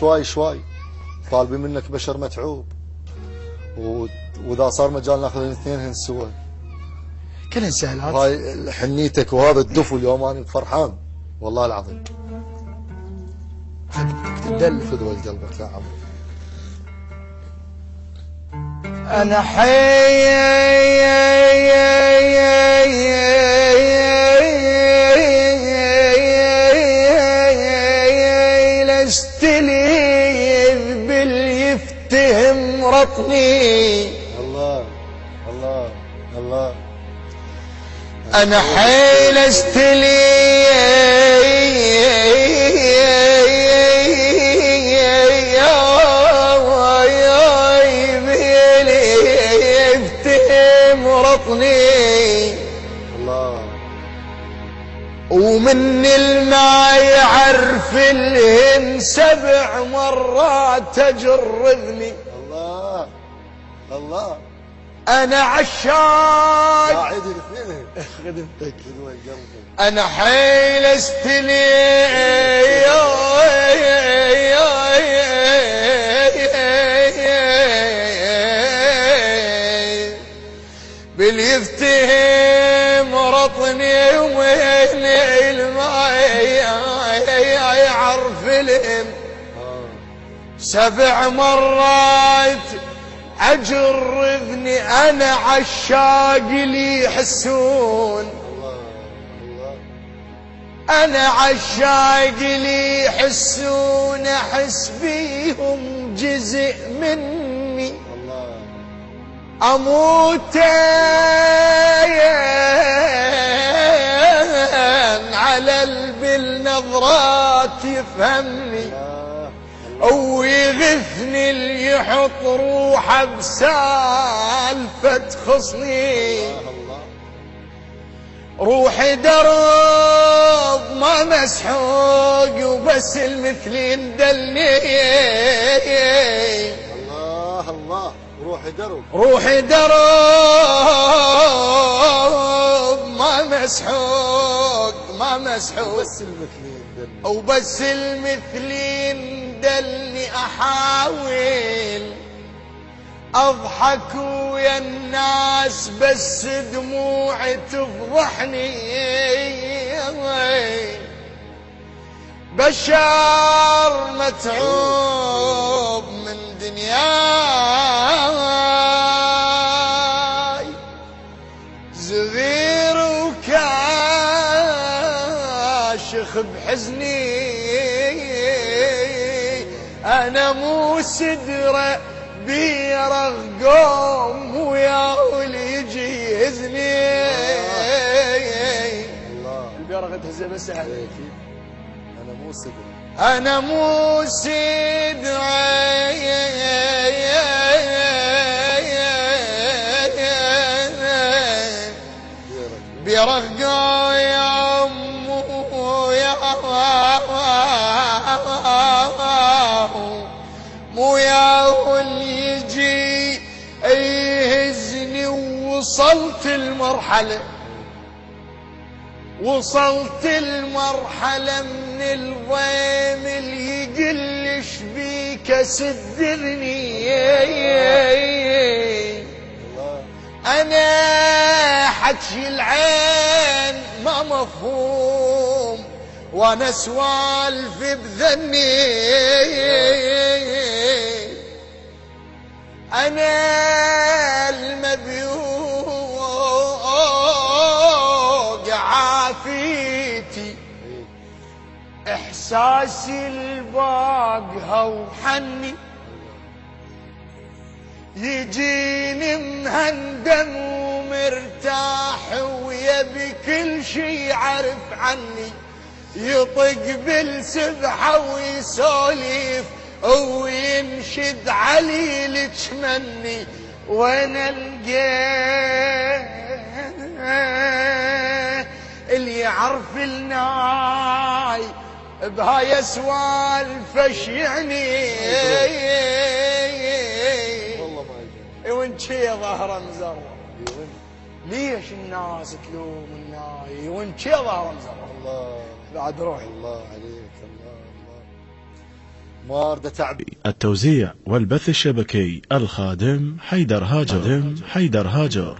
شوي شوي طالبين منك بشر متعوب، واذا صار مجال ناخذ الاثنين سوا. كلها سهلات. هاي حنيتك وهذا الدفو اليوم انا فرحان والله العظيم. تدل فدوى قلبك يا عمرو. انا حي لستلي باليفتهم رطني. الله الله الله. انا حيل استلي باليفتهم رطني. الله. ومن الماء يعرف الهن 7 مرات تجرذني. الله الله. انا عشاق قاعد الاثنين خدمتك. فدوى قلبك. انا حيل استلي باليفتهم رطني وين الماء يعرف الهم 7 مرات اجرذني. انا عشاق لي يحسون. انا عشاق لي يحسون احس بيهم جزء مني. اموت على بالنظرات يفهمني ويغثني اللي يحط روحه بسالفة تخصني. روحي درب ما مسحوق وبس المثلين دلني. الله الله. روحي درب. روحي درب ما مسحوق ما مسحوق بس المثلين دلني. وبس المثلين دلني. احاول اضحك ويا الناس بس دموعي تفضحني. بشر متعوب من دنياي صغير وكاشخ بحزني. انا مو سدره بيرغ قوم وياه اللي يجي يهزني. البيرغ تهزه بس عليك. انا مو سدر. انا مو سدر بيرغ قوم مو ياه اللي يجي يهزني. ووصلت المرحلة من الضيم اللي يقلش بيك سدرني. انا حكي العين ما مفهوم وانا سوالف بذني. انا المبيوق عافيتي احساسي الباقها وحني. يجيني مهندم ومرتاح ويبي كل شي يعرف عني. يطق بالسبحة ويسولف وينشد علي لتشمني. وانا القى اللي يعرف الناي بهاي سوالف ايش يعني. والله ما يجي. وين شي ظهره مزرر. ليش الناس تلوم الناي وين شي ظهره مزرر. الله بعد روحي. الله عليك. الله الله. مارده تعب. التوزيع والبث الشبكي الخادم حيدر هاجر.